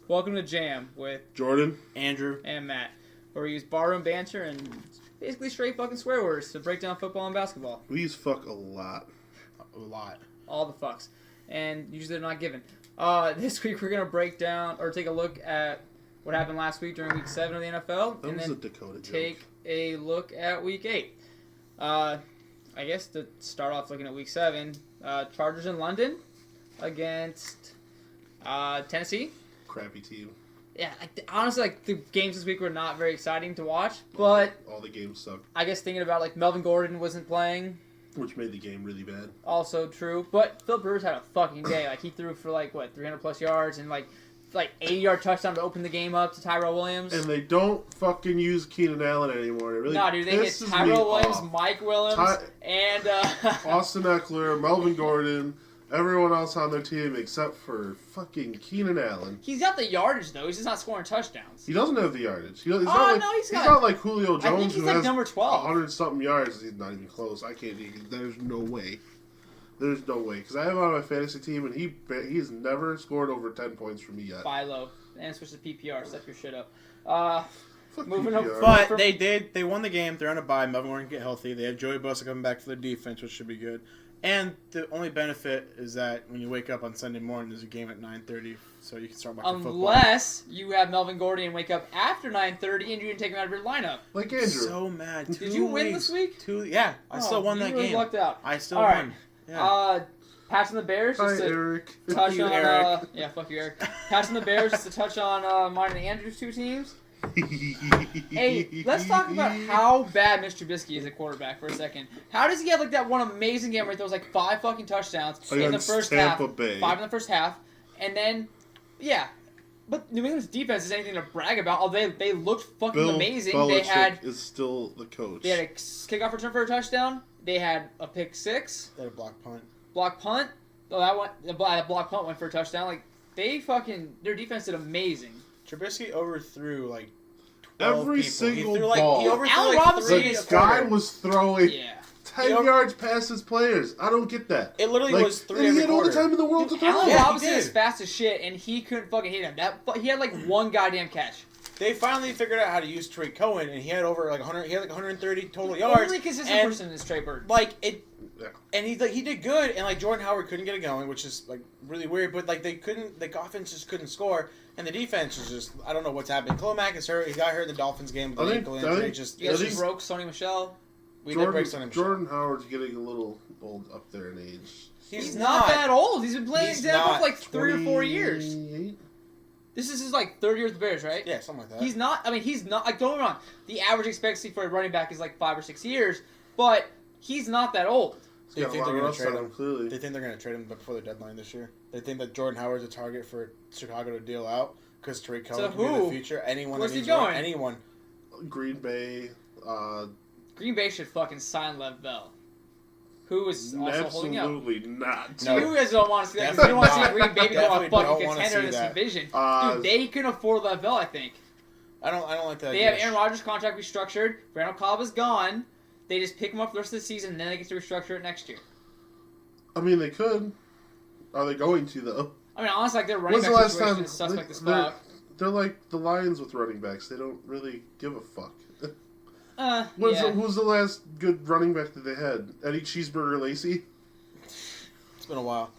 Welcome to Jam with Jordan, Andrew, and Matt, where we use barroom banter and basically straight fucking swear words to break down football and basketball. we use fuck a lot. a lot. All the fucks. And usually they're not given. This week we're going to break down or take a look at what happened last week during week 7 of the NFL. That and was then a Dakota take joke. a look at week 8. I guess to start off looking at week 7, Chargers in London against Tennessee. Crappy team. Yeah, honestly, the games this week were not very exciting to watch, but All the games sucked, I guess thinking about, Melvin Gordon wasn't playing, which made the game really bad. also true, but Philip Rivers had a fucking day. He threw for, 300-plus yards and, 80-yard touchdown to open the game up to Tyrell Williams. And they don't fucking use Keenan Allen anymore. It really No, dude, they get pisses me Tyrell Williams, off. Mike Williams, and Austin Eckler, Melvin Gordon, everyone else on their team except for fucking Keenan Allen. he's got the yardage, though. He's just not scoring touchdowns. He doesn't have the yardage. He's no, he's got- not like Julio I think Jones he's who has number 12. 100-something yards. He's not even close. I can't even. There's no way. There's no way. Because I have him on my fantasy team, and he's never scored over 10 points for me yet. Buy low. And switch to PPR. Step your shit up. Fuck Moving up PPR. But they won the game. They're on a bye. Melvin Gordon can get healthy. They have Joey Bosa coming back for the defense, which should be good. And the only benefit is that when you wake up on Sunday morning, there's a game at 9:30, so you can start watching football. Unless you have Melvin Gordon and wake up after 9:30 and you can take him out of your lineup. Like Andrew. So mad. Did you win this week? Yeah, I still won that you really game. lucked out. I still All right. won. Yeah. Passing the Bears Hi, just to Eric. touch you, on. Eric. Yeah, fuck you, Eric. Passing the Bears just to touch on mine and Andrew's two teams. Hey, let's talk about how bad Mr. Trubisky is at quarterback for a second. How does he have that one amazing game where he throws 5 fucking touchdowns in the Against first Tampa half, Bay. 5 in the first half, and then but New England's defense is anything to brag about. They looked fucking Bill amazing. Belichick is still the coach. They had a kickoff return for a touchdown. They had a pick 6, They had a block punt. block punt. Oh, the block punt went for a touchdown. Their defense did amazing. Trubisky overthrew 12 Every people. single he threw, ball. He overthrew Allen Robinson three is The guy quarter. was throwing Yeah. 10 yards past his players. I don't get that. It literally was 3 And he every had all the quarter. time in the world to throw. Allen Yeah, he Robinson did. is fast as shit, and he couldn't fucking hit him. He had one goddamn catch. They finally figured out how to use Tariq Cohen, and he had over 100. He had 130 total yards. Only consistent and, person is Trey Bird. Yeah. And he did good, and Jordan Howard couldn't get it going, which is really weird. But they couldn't, offense just couldn't score, and the defense was just I don't know what's happening. Clomac is hurt. He got hurt in the Dolphins game with I an think- ankle I injury. think- Just You guys I just think- broke Sony Michel. we did break Sonny Michel. Jordan Howard's getting a little old up there in age. He's not that old. He's been playing He's example for not. 3 or 4 years. 28? This is his 3rd year with the Bears, right? Yeah, something like that. He's not. He's not. Don't get me wrong. The average expectancy for a running back is 5 or 6 years, but he's not that old. He's They got a think lot they're of going rust to trade on him. clearly. They think they're going to trade him before the deadline this year. They think that Jordan Howard's a target for Chicago to deal out because Tariq Cohen can be who? the future. Anyone Where's that he needs one, going? anyone. Green Bay, Green Bay should fucking sign Lev Bell, who is also holding out. absolutely not. No. You guys don't want to see that. 'Cause you Definitely don't want to see not. Green Bay become a Definitely fucking don't wanna contender in see this that. division. Uh, Dude, they can afford Lev Bell, I think. I don't like that. They have Aaron Rodgers' contract restructured. Randall Cobb is gone. They just pick him up the rest of the season, and then they get to restructure it next year. I mean, they could. Are they going to, though? Honestly, their running When's the back last situation time? is suspect as they're, fuck. they're like the Lions with running backs. They don't really give a fuck. Yeah. Who's the last good running back that they had? Eddie Cheeseburger Lacey? It's been a while.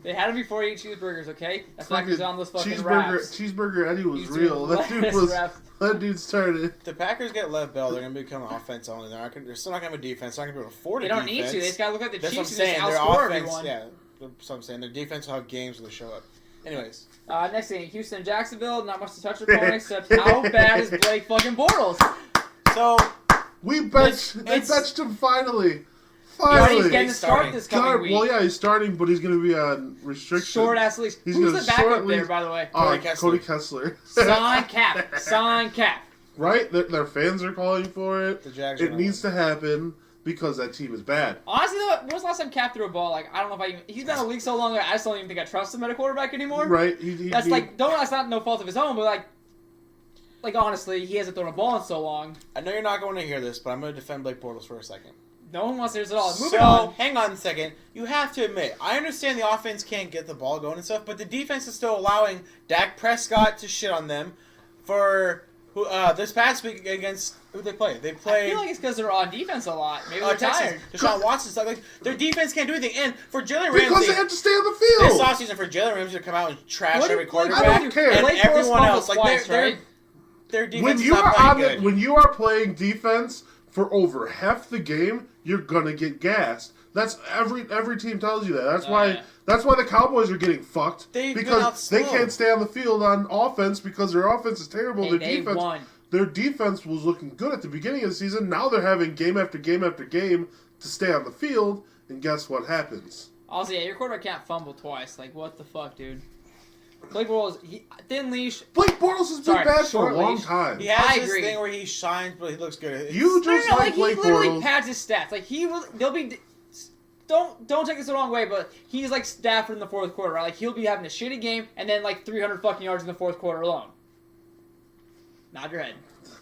They had him before he ate cheeseburgers, okay? That's not Fucking on those fucking Cheeseburger, raps. Cheeseburger Eddie was He's real. doing That dude lettuce was. wraps. That dude started. If the Packers get Lev Bell, they're going to become offense only. They're still not going to have a defense. They're not going to be able to afford a They don't defense. need to. They just gotta look at the That's what I'm Chiefs and just saying. Their outscore offense, everyone. yeah. That's what I'm saying. Their defense will have games where they show up. Anyways. Next thing, Houston and Jacksonville. Not much to touch upon except how bad is Blake fucking Bortles? So, We benched. They It's- benched him finally. He's Finally. getting the start starting. this coming Start- week. well, yeah, he's starting, but he's going to be on restrictions. Short ass leash. He's Who's gonna the backup short there, leash- by the way? Cody Kessler. Sign Cap. Sign Cap. Right? Their fans are calling for it. the Jags It needs to happen because that team is bad. Honestly, though, when was the last time Cap threw a ball? I don't know if he's been in the league so long that I just don't even think I trust him at a quarterback anymore. Right? That's that's not no fault of his own, but honestly, he hasn't thrown a ball in so long. I know you're not going to hear this, but I'm going to defend Blake Bortles for a second. No one wants to hear this at all. Moving So, on. hang on a second. You have to admit, I understand the offense can't get the ball going and stuff, but the defense is still allowing Dak Prescott to shit on them for who this past week against who they play. They I play feel like it's because they're on defense a lot. Maybe they're Texas. tired. Deshaun Watson stuff. Like their defense can't do anything. And for Jalen Because Ramsey, they have to stay on the this field. offseason for Jalen Ramsey to come out and trash What every did Blake quarterback I don't care. and Blake Bortles everyone fumbled else, like twice, right? their defense When is you not are playing good. when you are playing defense for over half the game, you're gonna get gassed. That's every team tells you that. That's Oh, why yeah. that's why the Cowboys are getting fucked They've been because out they slow. can't stay on the field on offense because their offense is terrible. Hey, Their they defense won. their defense was looking good at the beginning of the season. Now they're having game after game after game to stay on the field, and guess what happens? Also, yeah, your quarterback can't fumble twice. Like, what the fuck, dude? Blake Bortles, thin leash. Blake Bortles has been Sorry, bad for short a long leash. time. He has I this agree. thing where he shines, but he looks good. It's- You just No, like he Blake literally Bortles. pads his stats. Like he will, they'll be. Don't take this the wrong way, but he's like Stafford in the fourth quarter, right? Like he'll be having a shitty game and then like 300 fucking yards in the fourth quarter alone. Nod your head.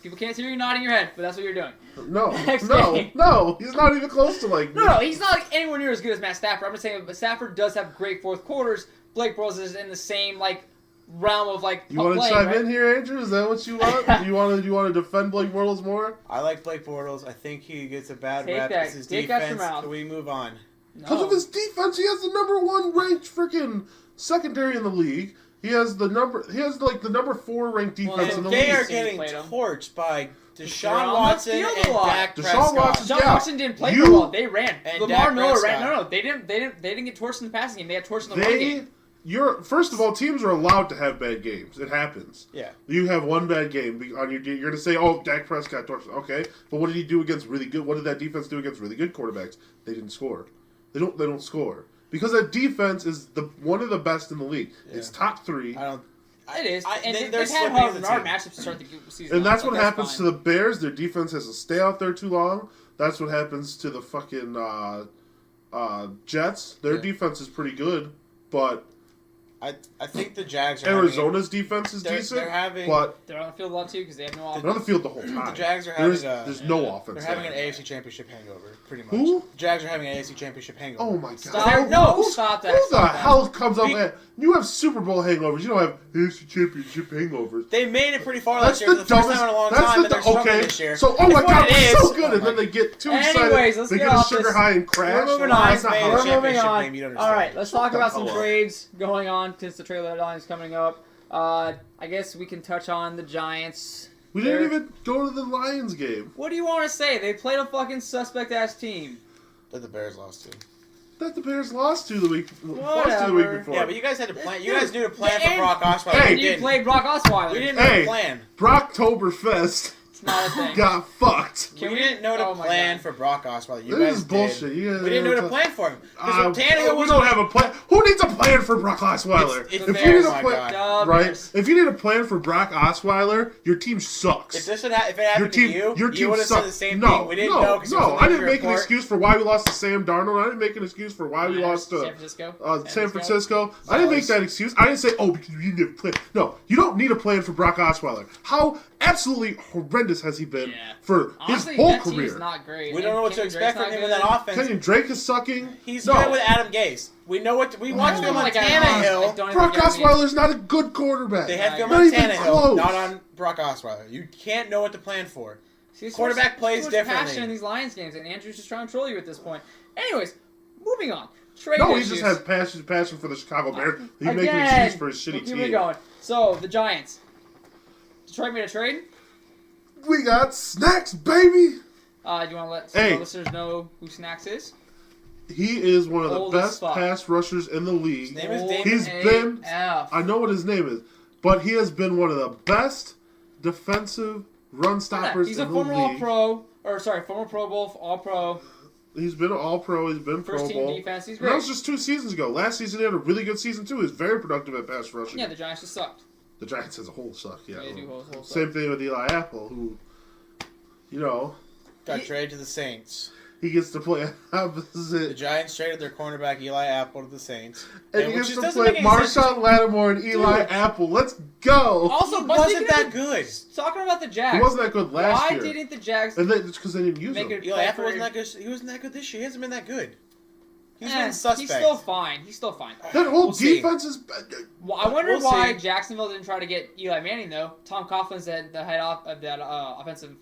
People can't see you nodding your head, but that's what you're doing. No, Next no, game. no. He's not even close to like No, he's not like anywhere near as good as Matt Stafford. I'm just saying, but Stafford does have great fourth quarters. Blake Bortles is in the same like realm of like. You want to playing, chime right? in here, Andrew? Is that what you want? you want to defend Blake Bortles more? I like Blake Bortles. I think he gets a bad Take rep. that- It's his take that from defense. out. Can we move on? Because No. of his defense, he has the number 1 ranked freaking secondary in the league. He has the number 4 ranked defense Well, in the They league. are They getting played him. torched by They're Deshaun on the Watson field a and lot. Dak Deshaun Prescott. Watson- John Yeah. Watson didn't play You- very well. They ran. And Lamar Dak Miller ran. Prescott. No, they didn't get torched in the passing game. They had torched in the run game. First of all, teams are allowed to have bad games. It happens. Yeah. You have one bad game on your. You're going to say, "Oh, Dak Prescott torched." Okay, but what did he do against really good? What did that defense do against really good quarterbacks? They didn't score. They don't score because that defense is one of the best in the league. Yeah. It's top 3. I don't. It is. And they're they've had slipping hard as a hard team. matchups to start the season. And that's off. what Like, happens fine. to the Bears. Their defense has to stay out there too long. That's what happens to the fucking Jets. Their Yeah. defense is pretty good, but I think the Jags are Arizona's defense is they're decent. having- but They're on the field a lot too because they have no they're offense. on the field the whole time. The Jags are having there's no offense. They're having an there. AFC Championship hangover, pretty much. Who? The Jags are having an AFC Championship hangover. Oh my god! Stop. Who- Stop that, Who the stop that. hell comes up Be- at? You have Super Bowl hangovers. You don't have AFC Championship hangovers. They made it pretty far That's last year the for the first dumbest. time in a long That's time, the and they're struggling okay. this year. So oh my It's god, what it we're so is. good, and then they get too excited. Anyways, let's they get get a off sugar this. high and crash. We're moving Well, on. that's not how We're a moving championship on. game, you don't All right, understand. let's talk the about some hell up. trades going on since the trade deadline is coming up. I guess we can touch on the Giants. We didn't They're- even go to the Lions game. What do you want to say? They played a fucking suspect ass team. That the Bears lost to. That the Bears lost to the week Whatever. before. Yeah, but you guys had to plan. You Dude, guys knew to plan the for end- Brock Osweiler. Hey. we And you didn't. played Brock Osweiler. We didn't Hey. know to plan. Brocktoberfest It's not a thing. got fucked. Can We we didn't know to oh my plan God. for Brock Osweiler. You This guys is bullshit. did. You guys We didn't know to plan for him. Because Tannehill we was don't have a plan. Who needs a plan for Brock Osweiler? It's if the you Bears, need a my plan, God. The right? Bears. If you need a plan for Brock Osweiler, your team sucks. If this had if it happened Your team, to you, your you team would have said sucks. the same no, thing. We didn't no, know because no. I didn't make an report. excuse for why we lost to Sam Darnold. I didn't make an excuse for why we lost to San Francisco. San Francisco. I didn't make that excuse. I didn't say, oh, because you need a plan. No, you don't need a plan for Brock Osweiler. How absolutely horrendous has he been Yeah. for Honestly, his whole that team's career? not great. We don't know what to Kenny expect Drake's from him not in that good. offense. Kenyon Drake is sucking. He's no. good with Adam Gase. We know what we watched I him on like Adam Gase. I Tannehill. don't Brock even get me. Osweiler's not a good quarterback. They had Not film Not on even Tannehill, close. not on Brock Osweiler. You can't know what to plan for. See, there's Quarterback so plays much differently. passion in these Lions games, and Andrew's just trying to troll you at this point. Anyways, moving on. Trade No, he issues. just has passion for the Chicago Bears. He Again, make an excuse for his shitty we'll keep it team. going. So the Giants. Detroit made a trade. We got snacks, baby. Do you want to let some Hey. listeners know who Snacks is? He is one of the Old as best fuck. pass rushers in the league. His name is Old Damon. He's been- AF. I know what his name is, but he has been one of the best defensive run stoppers He's in a the former league. former Pro Bowl, All-Pro, He's been an All-Pro. He's been first Pro team Bowl. defense. He's And that great. was just 2 seasons ago. Last season he had a really good season too. He was very productive at pass rushing. Yeah, the Giants just sucked. The Giants as a whole suck. Yeah. They do whole suck. Same thing with Eli Apple, who, you know, Got He- traded to the Saints. He gets to play The opposite. Giants traded their cornerback Eli Apple to the Saints. And he which gets just to doesn't play make any sense. Marshawn Lattimore and Eli Dude. Apple. Let's go. Also, He but wasn't speaking that of good. talking about the Jags, He wasn't that good last why year. didn't the Jags And it's because they didn't use make him. it? Eli Apple wasn't that good. He wasn't that good this year. He hasn't been that good. He's been suspect. He's still fine. He's still fine. That whole We'll see. defense is. Well, I wonder We'll why see. Jacksonville didn't try to get Eli Manning though. Tom Coughlin's the head off of that offensive.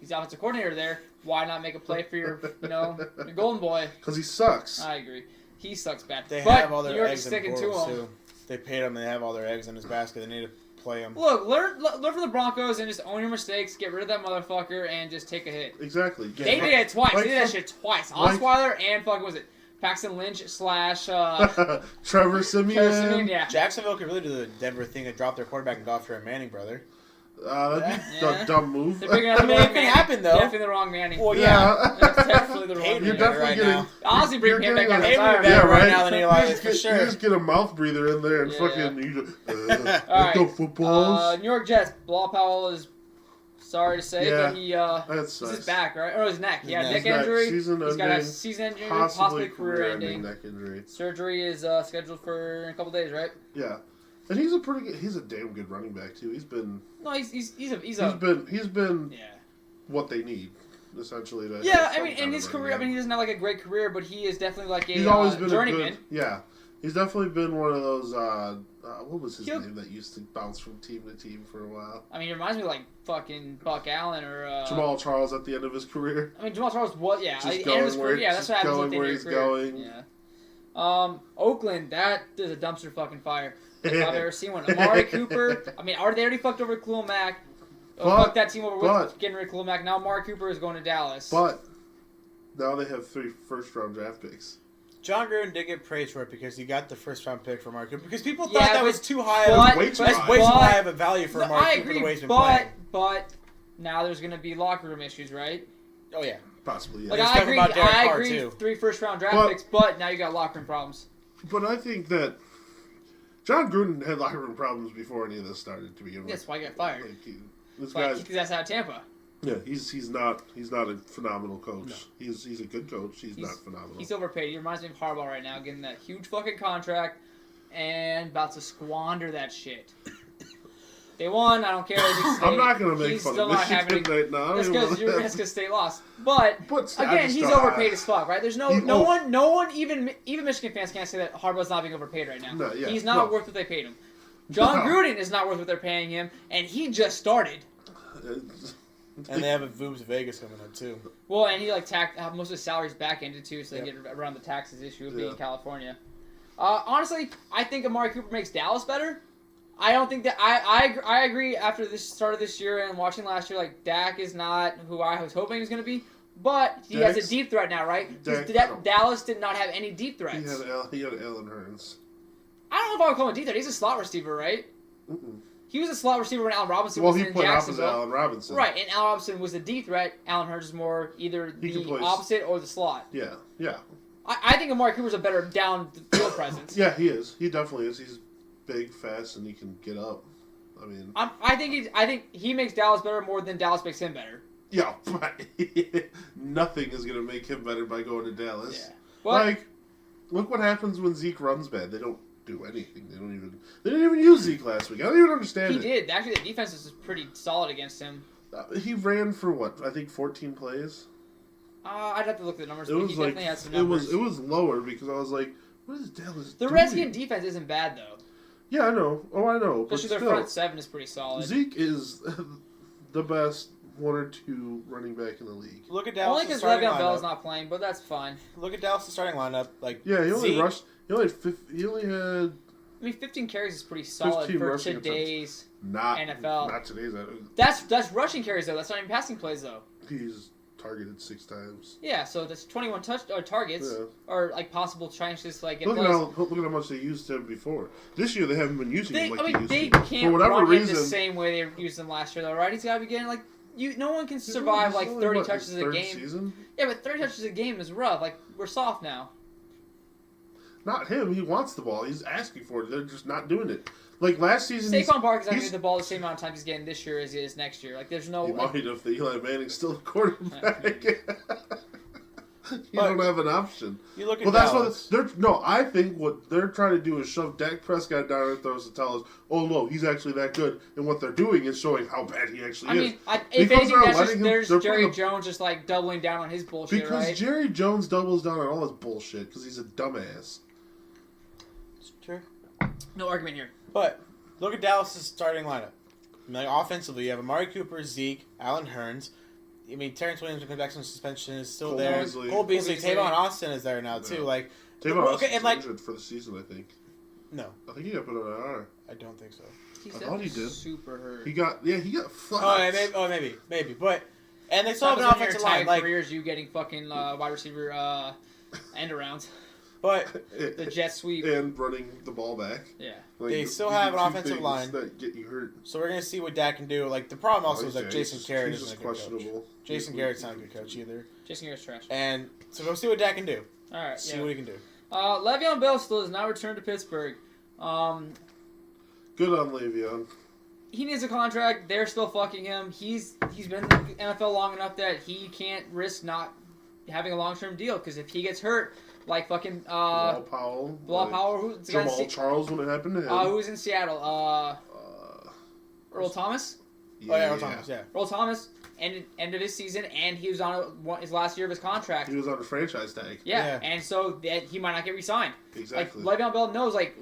He's the offensive coordinator there. Why not make a play for your your golden boy? Because he sucks. I agree. He sucks bad. They but have all New their York eggs is in the sticking to Bortles, him. too. They paid him. They have all their eggs in his basket. They need to play him. Look, learn from the Broncos and just own your mistakes. Get rid of that motherfucker and just take a hit. Exactly. They did it twice. Like They did that from- shit twice. like- Osweiler and fucking was it Paxton Lynch / Trevor Simeon. Harrison, yeah. Jacksonville could really do the Denver thing and drop their quarterback and go after a Manning brother. That'd be Yeah. a dumb move. They're picking up I the mean, wrong it can Manning. happen, though. Definitely the wrong Manning. Well, yeah. That's definitely the wrong Payton You're is Manning. definitely right getting. now. Honestly, bring You're him getting back a- on Payton the would be side. better Yeah, right right. now than Eli is for You sure. just get a mouth breather in there and Yeah. fucking. You just, All right. go footballs. New York Jets. Bilal Powell is sorry to say, Yeah. but he That is sucks. his back, right? Or his neck. He had a His neck neck. injury. Season He's got a ending, season injury, Possibly possibly career-ending. neck injury. Surgery is scheduled for in a couple days, right? Yeah, and he's a pretty good. He's a damn good running back too. He's been. No, he's He's been yeah. what they need, essentially. To Yeah, have I some mean, in kind his of career, running I mean, he doesn't have like a great career, but he is definitely like a He's always been journeyman. a good. Yeah, he's definitely been one of those. What was his He'll- name that used to bounce from team to team for a while? I mean, it reminds me of like fucking Buck Allen or Jamal Charles at the end of his career. I mean, Jamal Charles was Just at the going end of his where- career. Yeah, that's just what happens going at the end where of he's your career. going. Yeah. Oakland, that is a dumpster fucking fire. If I've ever seen one. Amari Cooper. I mean, they already fucked over Khalil Mack. Fucked that team over with getting rid of Khalil Mack. Now Amari Cooper is going to Dallas. But now they have 3 first-round draft picks. John Gruden did get praised for it because he got the first round pick for Amari Cooper because people thought Yeah, that but- was too high. but- way too That's high. way too but- high of a value for No, Amari I Cooper agree, the way he's been playing. but now there's going to be locker room issues, right? Oh yeah, Possibly, yeah. Like There's I stuff agree, about Derek I Carr, agree. too. 3 first-round draft But- picks, but now you got locker room problems. But I think that John Gruden had locker room problems before any of this started to begin with. That's why he got fired. Like, this That's why he guy's kicked his ass out of Tampa. yeah, he's not a phenomenal coach. He's a good coach. He's not phenomenal. He's overpaid. He reminds me of Harbaugh right now, getting that huge fucking contract and about to squander that shit. They won. I don't care. I'm not gonna make he's fun still of not having Michigan it. right now. That's because State lost. But I again, just he's don't- overpaid as fuck, right? There's no one, even Michigan fans can't say that Harbaugh's not being overpaid right now. No, yeah, He's not no. worth what they paid him. John No. Gruden is not worth what they're paying him, and he just started. and they have a Vooms Vegas coming up too. Well, and he like have most of his salaries back ended too, so they Yeah. get around the taxes issue of being Yeah. in California. Honestly, I think Amari Cooper makes Dallas better. I don't think that I agree after this start of this year and watching last year, like Dak is not who I was hoping he was going to be, but he has a deep threat now, right? 'Cause Dallas did not have any deep he threats. had Allen Hurns. I don't know if I would call him a deep threat. He's a slot receiver, right? Mm-mm. He was a slot receiver when Allen Robinson Well, was he in played opposite Jacksonville. Allen Robinson. Right, and Allen Robinson was the deep threat. Allen Hurns is more either He can the play opposite or the slot. Yeah, yeah, I think Amari Cooper's a better down the field presence. yeah. He is. He definitely is. He's big, fast, and he can get up. I mean, I think he makes Dallas better more than Dallas makes him better. yeah. Nothing is gonna make him better by going to Dallas. Yeah. But Like, look what happens when Zeke runs bad. They don't do anything. They didn't even use Zeke last week. I don't even understand he it. did. Actually, the defense was pretty solid against him. He ran for what? I think 14 plays. I'd have to look at the numbers, It but was he like definitely had some it numbers. was lower because I was like, what is Dallas The doing? Redskin defense isn't bad though. Yeah, I know. Oh, I know. But Especially their still, front seven is pretty solid. Zeke is the best 1 or 2 running back in the league. Look at Only Dallas' because starting Le'Veon Bell is lineup. not playing, but that's fine. Look at Dallas' starting lineup. Like Yeah, he only Zeke, rushed. He only had I mean, 15 carries is pretty solid 15 for rushing today's. not NFL. Not today's. That's rushing carries though. That's not even passing plays though. He's targeted 6 times. Yeah, so that's 21 targets Yeah. or like possible chances like get Look at plays. how much they used him before. This year they haven't been using him like They used to. can't For whatever run reason, him the same way they used him last year though, right? He's got to be getting like no one can survive like 30 touches a game. Season? Yeah, but 30 touches a game is rough. Like we're soft now. Not him. He wants the ball. He's asking for it. They're just not doing it. Like last season, Saquon Barkley's not going to he's- get the ball the same amount of times he's getting this year as he is next year. Like the's no. he Like, might if the Eli Manning's still the quarterback. don't have an option. You look at Well, that's Dallas. what they're. No, I think what they're trying to do is shove Dak Prescott down our throats and tell us, "Oh no, he's actually that good." And what they're doing is showing how bad he actually I is. mean, if Because anything, they're that's letting just him- there's they're Jerry putting Jones just like doubling down on his bullshit, Because right? Jerry Jones doubles down on all his bullshit because he's a dumbass. It's true. No argument here. But look at Dallas' starting lineup. I mean, like, offensively, you have Amari Cooper, Zeke, Allen Hurns. I mean, Terrence Williams, comes back from suspension, is still Cole there. Beasley. Cole Beasley, Beasley. Tavon Austin is there now too. Yeah. Like, Tavon okay, Austin's and like, injured for the season, I think. no, I think he got put on IR. I don't think so. He's I thought he definitely did. super hurt. He got fucked. Maybe, but and they still have an That was offensive one of line. your Like, careers, you getting fucking wide receiver end arounds, but the jet sweep. and running the ball back. Yeah. Like, They still you have do an two offensive things line. that get you hurt. so we're gonna see what Dak can do. Like the problem also is like Yeah, Jason he's Garrett just isn't a good coach. questionable. Jason Garrett's not a good coach either. Jason Garrett's trash. And so go see what Dak can do. All right. See Yeah. what he can do. Le'Veon Bell still has not returned to Pittsburgh. Good on Le'Veon. He needs a contract. They're still fucking him. He's been in the NFL long enough that he can't risk not having a long-term deal because if he gets hurt, like fucking Bilal Powell. Bilal Powell, who's the guy in Jamal Charles when it happened to him. who's in Seattle, Earl Thomas. Earl Thomas, yeah. Earl Thomas, end of his season, and he was on his last year of his contract. He was on a franchise tag. Yeah, Yeah. and so that he might not get re-signed. Exactly. Like Le'Veon Bell knows, like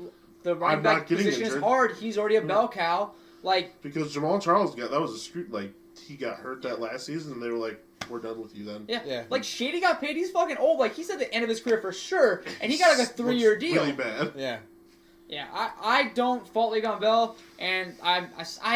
the running I'm not back getting position is injured. hard. He's already a bell cow. Like Because Jamal Charles that was a screw. Like he got hurt that last season, and they were like, "We're done with you then." yeah, Yeah. like Shady got paid. He's fucking old. Like he's at the end of his career for sure, and he got like a 3-year Looks deal. Really bad. Yeah. Yeah, I don't fault Le'Veon Bell, and I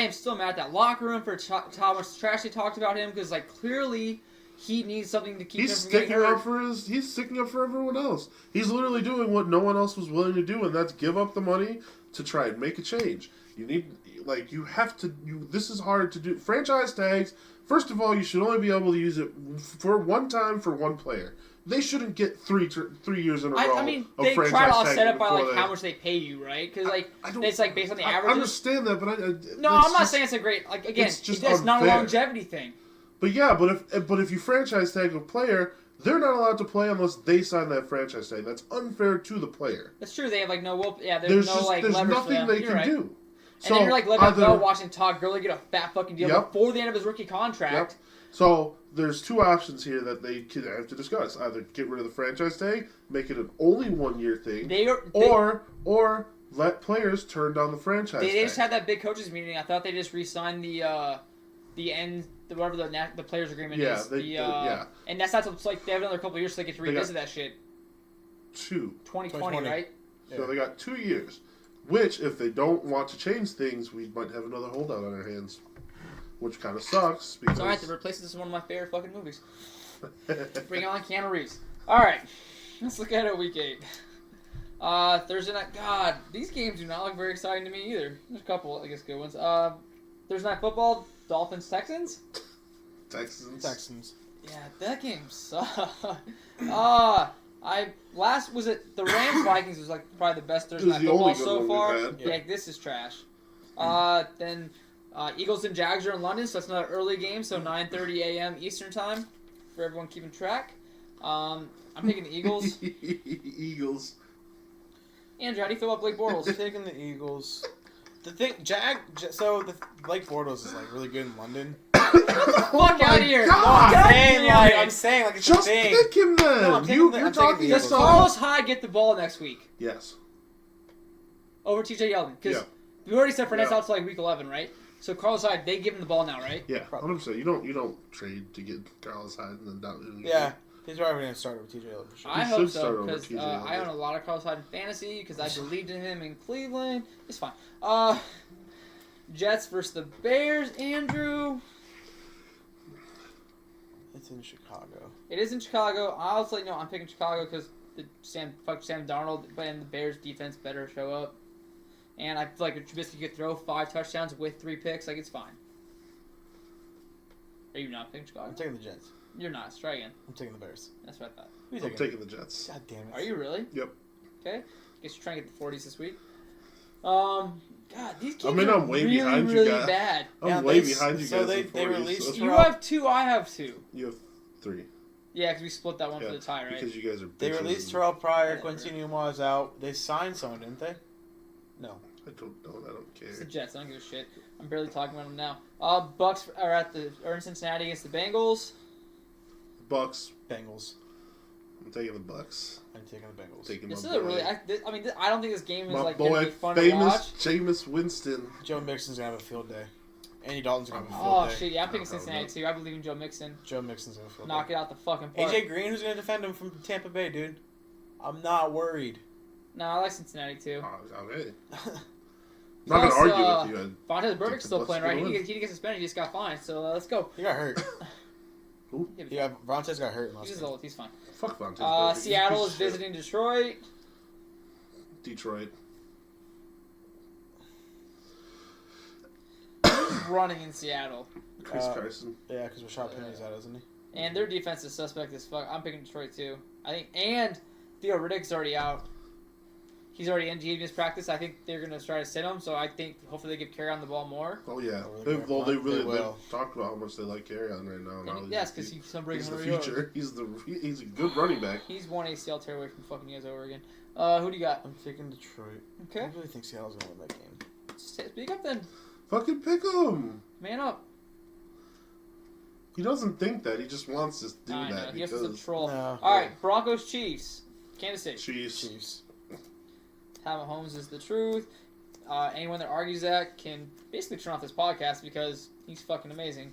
am still mad at that locker room for how much trash they talked about him because like clearly he needs something to keep He's him from getting sticking hurt. up for his. He's sticking up for everyone else. He's literally doing what no one else was willing to do, and that's give up the money to try and make a change. You need, like, you have to. This is hard to do. Franchise tags. First of all, you should only be able to use it for one time for one player. They shouldn't get 3 years in a row. I mean, of they try franchise to offset tagging it by before like they- how much they pay you, right? Because like I don't- it's like based on the I averages. understand that, but No, it's I'm not just- saying it's a great like again. it's just It's not a unfair. longevity thing. But yeah, but if you franchise tag a player, they're not allowed to play unless they sign that franchise tag. That's unfair to the player. That's true. They have like no will. Yeah, there's no like there's leverage for nothing them. they You're can right. do. And then you're like Le'Veon either- Bell watching Todd Gurley get a fat fucking deal Yep. before the end of his rookie contract. Yep. So there's 2 options here that they could have to discuss: either get rid of the franchise tag, make it an only 1-year thing, They or let players turn down the franchise they tag. just had that big coaches meeting. I thought they just re-signed whatever the players agreement Yeah, is. yeah. And that's not it's like they have another couple of years so they get to They got- revisit that shit. 2. 2020, 2020. right? So they got 2 years. Which, if they don't want to change things, we might have another holdout on our hands. Which kind of sucks because It's alright, The Replacements is one of my favorite fucking movies. Bring on Keanu Reeves. Alright, let's look at it week 8. Thursday night. God, these games do not look very exciting to me either. There's a couple, I guess, good ones. Thursday night football, Dolphins Texans. Texans. Yeah, that game sucked. Was it the Rams Vikings was like probably the best Thursday It was night the football only good so one far. we've had. Yeah, this is trash. Then Eagles and Jags are in London, so that's another early game, so 9:30 a.m. Eastern time for everyone keeping track. I'm picking the Eagles. Eagles. Andrew, how do you feel about Blake Bortles? Taking the Eagles. The thing, Blake Bortles is like really good in London. Fuck out of here! God. I'm saying like it's a Just thing. pick him then. No, I'm taking you're the talking Eagles. Does yourself. Carlos Hyde get the ball next week Yes. over TJ Yeldon? Because Yeah. we already said Fournette's Yeah. out to like week 11, right? So Carlos Hyde, they give him the ball now, right? Yeah. 100%. You don't trade to get Carlos Hyde and then down. Yeah, he's probably gonna start with TJ Yeldon for sure. I He hope should so start over because TJ I Yeldon. own a lot of Carlos Hyde in fantasy because I believed in him in Cleveland. It's fine. Jets versus the Bears. Andrew, It's in Chicago. it is in Chicago. I'll let you know I'm picking Chicago because Sam Darnold, but and the Bears defense better show up. And I feel like Trubisky could throw 5 touchdowns with 3 picks. Like it's fine. Are you not picking Chicago? I'm taking the Jets. You're not. Let's try again. I'm taking the Bears. That's what I thought. Who are you I'm taking the Jets. God damn it. Are you really? Yep. Okay. Guess you're trying to get the 40s this week. God, these games mean, are I'm way really, behind you really guys. bad. I'm Yeah, way they- behind you so guys. they in 40s, released- so- You have 2, I have 2. You have 3. Yeah, because we split that one for the tie, right? Because you guys are. They bitches released and- Terrell Pryor. Whatever. Quincy Newma's out. They signed someone, didn't they? No. I don't know. I don't care. It's the Jets. I don't give a shit. I'm barely talking about them now. Bucks are in Cincinnati against the Bengals. Bucks. Bengals. I'm taking the Bucks. I'm taking the Bengals. Taking This my is a boy. really. I don't think this game is My like gonna boy, be fun to watch. famous Jameis Winston. Joe Mixon's gonna have a field day. Andy Dalton's gonna have a field Oh day. shit! Yeah, I'm picking I don't Cincinnati know. too. I believe in Joe Mixon. Joe Mixon's gonna have a field Knock day. it out the fucking park. AJ Green, who's gonna defend him from Tampa Bay, dude? I'm not worried. No, I like Cincinnati too. Oh, okay. I'm not Plus, gonna argue with you. Vontaze Burfict's Think still the playing, Bucks right? gonna He win. didn't get suspended. He just got fined. So let's go. He got hurt. Give it- Yeah, Vontaze got hurt last He's just game. old. He's fine. Fuck Vontaze. Burfict. He's a Seattle piece is of shit. visiting Detroit. Detroit. Who's running in Seattle? Chris Uh, Carson. Yeah, because Rashad Penny's out, isn't he? And their defense is suspect as fuck. I'm picking Detroit too. I think, and Theo Riddick's already out. He's already in his practice. I think they're gonna try to sit him. So I think hopefully they give Carry on the ball more. Oh yeah. Over They, there. well, they They really will. they've talked about how much they like carry on right now. And Now yes, because he's gonna bring he's the 100 yards. future. He's a good running back. He's one ACL tear away from fucking you guys over again. Who do you got? I'm taking Detroit. Okay, I really think Seattle's gonna win that game. speak up then. Fucking pick him. Man up. He doesn't think that. He just wants to do I know. that He has to because troll. No. All right, Broncos Chiefs. Kansas City. Chiefs. Chiefs. Pat Mahomes is the truth. Anyone that argues that can basically turn off this podcast because he's fucking amazing.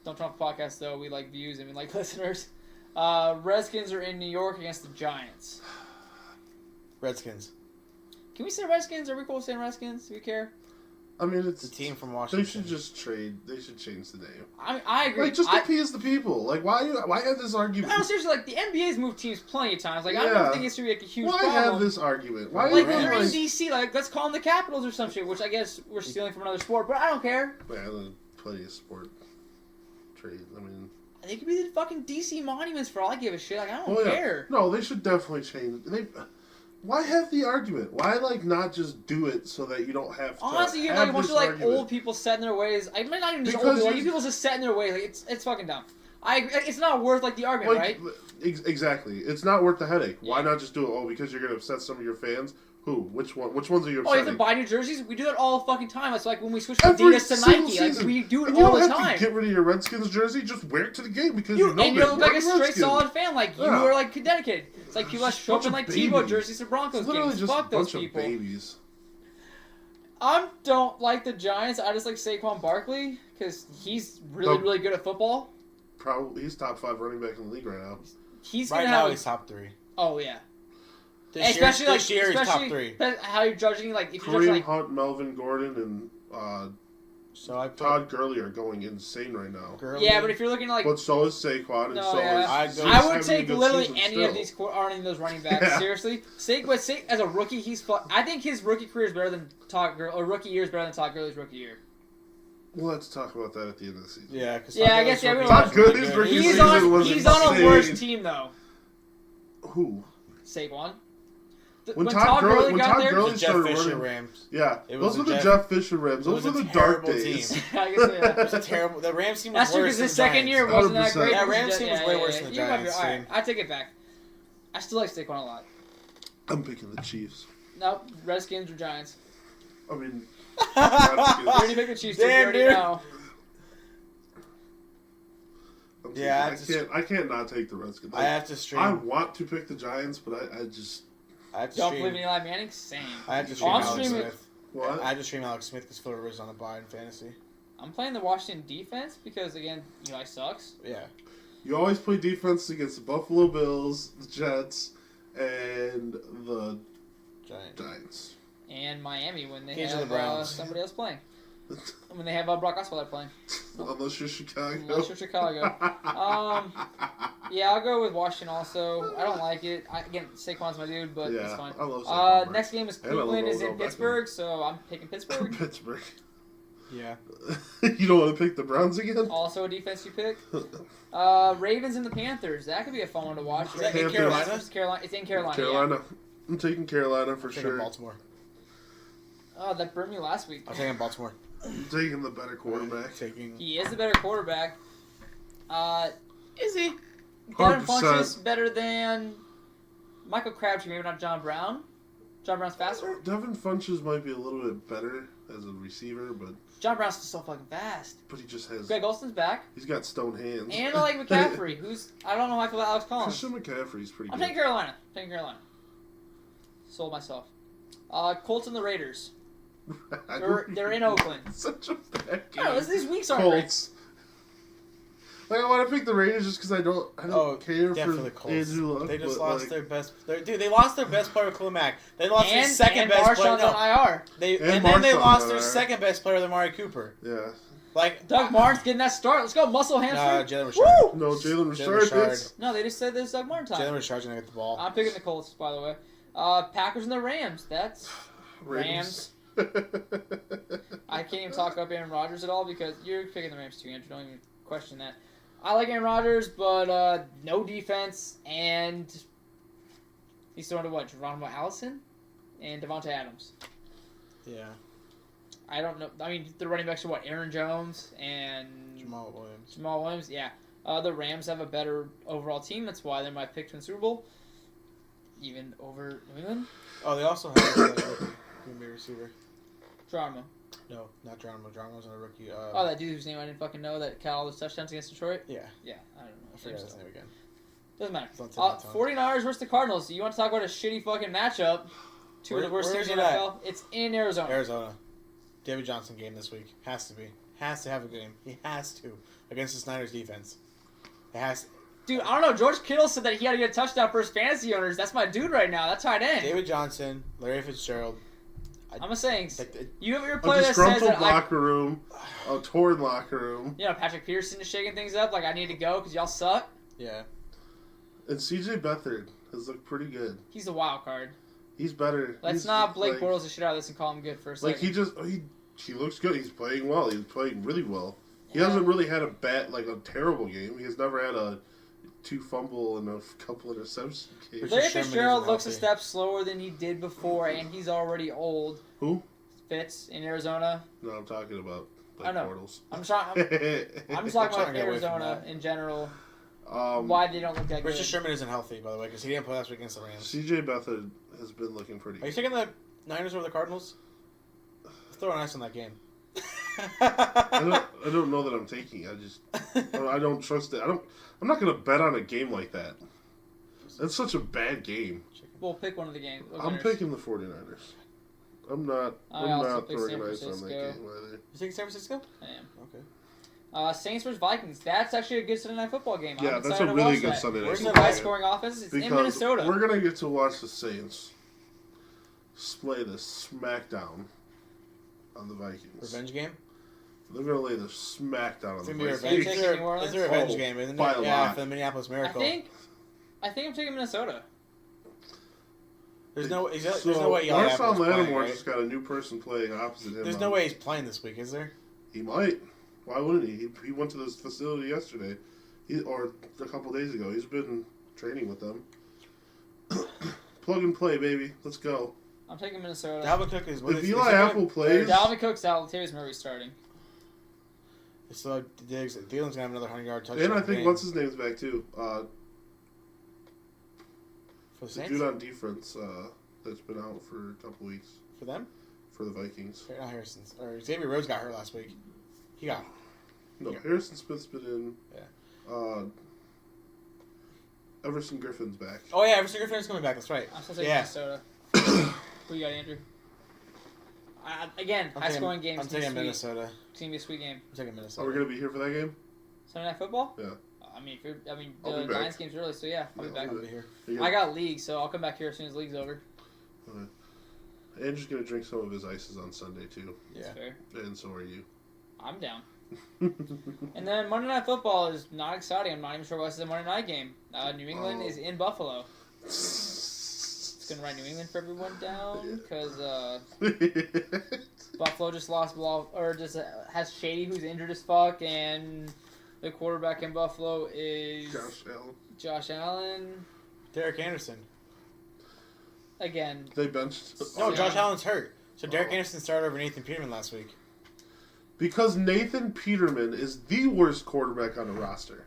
Don't turn off the podcast though. We like views and we like listeners. Redskins are in New York against the Giants. Redskins. Can we say Redskins? Are we cool saying Redskins? Do we care? I mean, it's The team from They Washington. should just trade. They should change the name. I agree. Like, just appease the people. Like, why have this argument? No, seriously, like the NBA's moved teams plenty of times. Like I Yeah. don't think it should be like a huge Why problem. have this argument? Why Like even they're in like? DC, like let's call them the Capitals or some shit, which I guess we're stealing from another sport, but I don't care. Man, there's plenty of sport trades. I mean, They could be the fucking DC monuments for all I give a shit. Like I don't oh yeah, care. no, they should definitely change. Why have the argument? Why like not just do it so that you don't have to? Honestly, you have have like a bunch this of like argument? old people set in their ways. I might not even just Because old people. Like, you- these people just set in their ways. Like it's fucking dumb. It's not worth like the argument, Like, right? Exactly. It's not worth the headache. Why Yeah. not just do it? Oh, because you're gonna upset some of your fans. Who? Which one? Which ones are you Oh, you have upsetting? to buy new jerseys. We do that all the fucking time. It's like when we switch from Every Adidas to single Nike. Like season. we do it And you all don't the have time. to get rid of your Redskins jersey. Just wear it to the game because You, you know and that you look like you're a straight Redskins. solid fan. Like you Yeah. are like dedicated. It's like people that Just show up bunch in of like Tebow babies. jerseys to Broncos It's literally games. just Fuck a those bunch of people. babies. I don't like the Giants. I just like Saquon Barkley because he's really, The- really good at football. Probably he's top 5 running back in the league right now. He's Right gonna now, have. he's top 3. Oh yeah. This Especially year, like this year he's top especially 3. but how you're judging like if you're Kareem judging like Hunt, Melvin Gordon, and So I put Todd Gurley are going insane right now. Gurley. Oh, yeah, but if you're looking at like But so is Saquon, and No, so yeah. is. I I would having a take good literally season any still. of these any of those running backs. Yeah. Seriously, Saquon as a rookie, I think his rookie career is better than Todd Gurley, or rookie year is better than Todd Gurley's rookie year. Well, let's talk about that at the end of the season. Yeah, because Yeah, I guess, yeah, we Todd Gurley's rookie He's season on was he's on a insane. worse team though. Who? Saquon. When Todd Gurley got there, Gurley The Jeff started Fisher running, Rams. yeah, It was those were the the Jeff- Jeff Fisher Rams. it was Those were a the dark terrible days. team. I guess yeah. It was a terrible. The Rams team was That's true worse because than his second Giants. year wasn't that 100%. great. Yeah, because Rams the- team was way worse than the You might be- Giants All right, team. I take it back. I still like Saquon a lot. I'm picking the Chiefs. Nope, Redskins or Giants. I mean, You already picked the Chiefs. Dude. You Damn, already dude. know. Yeah, I can't not take the Redskins. I have to stream. I want to pick the Giants, but I just I have to Don't stream. believe in Eli Manning? Same. I have to stream I'm Alex streaming- Smith. what? I had to stream Alex Smith because Phil Rivers on a bye in fantasy. I'm playing the Washington defense because, again, Eli sucks. Yeah. You always play defense against the Buffalo Bills, the Jets, and the Giant. Giants. And Miami when they Occasionally have the Browns. somebody else playing. When they have Brock Osweiler playing. Unless you're Chicago. Unless you're Chicago. Yeah, I'll go with Washington also. I don't like it. Again, Saquon's my dude, but it's yeah, fine. I love Saquon. Next game is And I love Cleveland is Odell in Beckham. Pittsburgh, so I'm picking Pittsburgh. Pittsburgh. Yeah. You don't want to pick the Browns again? Also a defense you pick. Ravens and the Panthers. That could be a fun one to watch. Is that in Panthers. Carolina? Versus Carolina. It's in Carolina. Carolina. I'm taking Carolina for I'm taking sure. Baltimore. Yeah. Oh, that burned me last week. I'm taking Baltimore. I'm taking the better quarterback. Taking. He is the better quarterback. Is he? Devin 100%. Funchess better than Michael Crabtree, maybe not John Brown. John Brown's faster. Devin Funches might be a little bit better as a receiver, but John Brown's so fucking fast. he just has. Greg Olson's back. He's got stone hands. And I like McCaffrey, who's I don't know how I feel about Alex Collins. Christian McCaffrey's pretty I'm good. taking Carolina. Sold myself. Colts and the Raiders. They're in Oakland. Such a bad I don't know, game. these weeks aren't great. Colts. Like I want to pick the Raiders just because I don't care yeah, for the Colts. Andrew Luck. They just but, lost like, their best. They lost their best player, Khalil Mack. They lost their And second best player. Marshawn's on IR. And then they Marshawn lost on their IR. second best player, Amari Cooper. Yeah. Like Doug Martin's getting that start. Let's go, muscle hamstring. Jalen Richard. Woo! No, Jalen Jalen Richard. Richard. No, they just said there's Doug Martin time. Jalen Richard's gonna get the ball. I'm picking the Colts, by the way. Packers and the Rams. That's Rams. I can't even talk up Aaron Rodgers at all because you're picking the Rams too, Andrew. Don't even question that. I like Aaron Rodgers, but no defense, and he's throwing to what? Geronimo Allison and Devontae Adams. Yeah. I don't know. I mean, the running backs are what? Aaron Jones and Jamal Williams. Jamal Williams. Yeah. The Rams have a better overall team. That's why they're my pick to win the Super Bowl. Even over New England. Oh, they also have a Green Bay receiver. Geronimo. No, not Geronimo. Geronimo's not a rookie. Oh, that dude whose name I didn't fucking know that caught all those touchdowns against Detroit? Yeah. Yeah, I don't know. I forgot his name again. Doesn't matter. It's on tip of my tongue. 49ers versus the Cardinals. You want to talk about a shitty fucking matchup? Two of the worst Where's teams in it the at? NFL. It's in Arizona. Arizona. David Johnson game this week. Has to be. Has to have a game. He has to. Against the Snyder's defense. It has to. Dude, I don't know. George Kittle said that he had to get a touchdown for his fantasy owners. That's my dude right now. That's tight end. David Johnson, Larry Fitzgerald. I'm just saying. Like, You have your A player that says disgruntled that locker room, a torn locker room, Patrick Peterson is shaking things up like I need to go because y'all suck. yeah. and CJ Beathard has looked pretty good. He's a wild card. He's better. Let's He's not Blake like, Bortles the shit out of this and call him good for a second. Like he looks good. He's playing well. He's playing really well. He Yeah. hasn't really had a terrible game. He has never had a 2 fumble and a couple interception games. Richard Larry Sherman Fitzgerald isn't looks a healthy. step slower than he did before, and he's already old. Who? Fitz in Arizona. No, I'm talking about I know. Bortles. I'm just talking trying to about get away from Arizona that. in general. Um, Why they don't look that good. Richard Sherman isn't healthy, by the way, because he didn't play last week against the Rams. CJ Beathard has been looking pretty Are you good. taking the Niners over the Cardinals? Let's throw an ice on that game. I don't know that I'm taking. I don't trust it. I'm not gonna bet on a game like that. That's such a bad game. We'll pick one of the games. I'm picking the 49ers. I'm not also pick throwing San an ice on that Francisco. game either. You taking San Francisco? I am. Okay. Saints vs Vikings. That's actually a good Sunday night football game. Yeah, I'm that's excited a to really watch good that. Sunday night Where's the football high game. scoring offense? It's in Because Minnesota. we're gonna get to watch the Saints lay the smackdown on the Vikings. Revenge game? They're gonna lay the smackdown on It's the gonna be a Vikings. revenge. Taking It's a New Orleans? revenge Oh, game, isn't by it? a Yeah, lot. for the Minneapolis I Miracle. think I'm taking Minnesota. There's no way Eli Marshon Apple's playing, Lattimore right? just got a new person playing opposite him. There's no way he's playing this week, is there? He might. Why wouldn't he? He went to this facility yesterday, or a couple days ago. He's been training with them. Plug and play, baby. Let's go. I'm taking Minnesota. Dalvin Cook is. If Eli Apple plays, Dalvin Cook's out. Latavius Murray's starting. So Diggs, Thielen's gonna have another 100-yard touchdown. and I think game. what's his name's back too. For the The Saints? dude on defense that's been out for a couple weeks For them? for the Vikings. Not Harrison's. Or Xavier Rhodes got hurt last week. He got. No, Yeah. Harrison Smith's been in. Yeah. Everson Griffin's back. Oh yeah, Everson Griffin's coming back. That's right. I'm still taking Yeah. Minnesota. Who you got, Andrew? Again, high scoring games. I'm taking Minnesota. It's gonna be a sweet game. I'm taking Are Minnesota. we gonna be here for that game? Sunday night football? Yeah. I mean, I'll the be back. Lions game's early, so yeah, I'll be Yeah, back. I'll be here. I got league, so I'll come back here as soon as league's over. Andrew's gonna drink some of his ices on Sunday too, That's Yeah. fair. and so are you. I'm down. And then Monday Night Football is not exciting. I'm not even sure what this is a Monday night game. New England is in Buffalo. It's gonna write New England for everyone down because Buffalo just lost has Shady who's injured as fuck, and the quarterback in Buffalo is Josh Allen. Josh Allen. Derek Anderson. Again, They benched. No, Yeah. Josh Allen's hurt. So Derek Anderson started over Nathan Peterman last week. Because Nathan Peterman is the worst quarterback on the roster.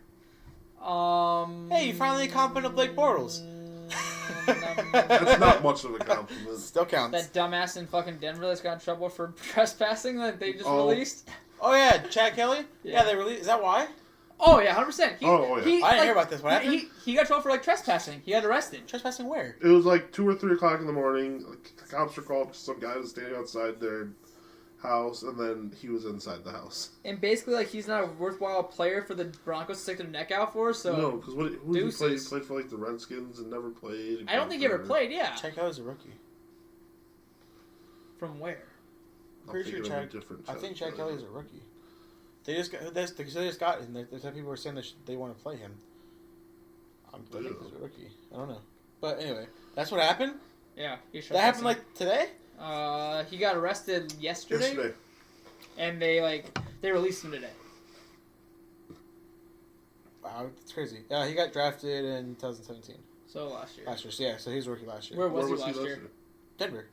Hey, you finally complimented Blake Bortles. That's not much of a compliment. Still counts. That dumbass in fucking Denver that's got in trouble for trespassing that they just released. Oh yeah, Chad Kelly. Yeah. They released. Is that why? Oh yeah, 100%. Yeah. I I didn't hear about this. What happened? He got trouble for like trespassing. He got arrested. Trespassing where? It was like 2 or 3 o'clock in the morning. Like, the cops were called because some guy was standing outside their house, and then he was inside the house. And basically, like, he's not a worthwhile player for the Broncos to stick their neck out for. So No, because who did he play? He deuces. played for like the Redskins and never played. I don't think he ever played. Yeah. Chad Kelly's a rookie. From where? I'm Pretty sure thinking of a Chad. different I think Chad Kelly's a rookie. They just got and there's some people were saying that they want to play him. I think he's a rookie. I don't know, but anyway, that's what happened. Yeah. He's That happened trespassing. like today. He got arrested yesterday, and they released him today. Wow, that's crazy. Yeah, he got drafted in 2017. So last year. Last year, yeah. So he was a rookie last year. Where was he last year? Denver.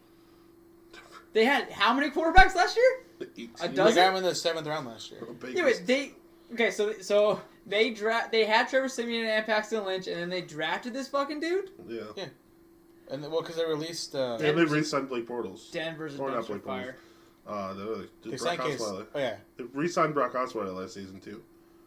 They had how many quarterbacks last year? A 18. dozen? They got him in the 7th round last year. Yeah, but so they had Trevor Siemian and Paxton Lynch, and then they drafted this fucking dude. Yeah. And because they released. And they re-signed Blake Bortles. Denver's a Or not dumpster Blake fire. They Brock signed Case. Osweiler. Oh yeah. They re-signed Brock Osweiler last season too,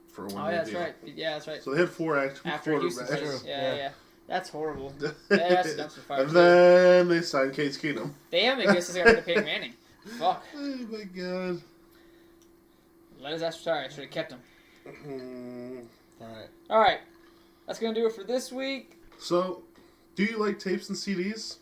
for a 1 Oh year yeah, that's deal. right. Yeah, that's right. So they had 4 active After Houston quarterbacks. plays. True. Yeah, Yeah. that's horrible. That's a dumpster fire. And then they signed Case Keenum. They haven't been good since they got rid of Peyton Manning. Fuck. Oh my god. Let his ass retire. I should have kept him. All right. All right, that's gonna do it for this week. So, do you like tapes and CDs?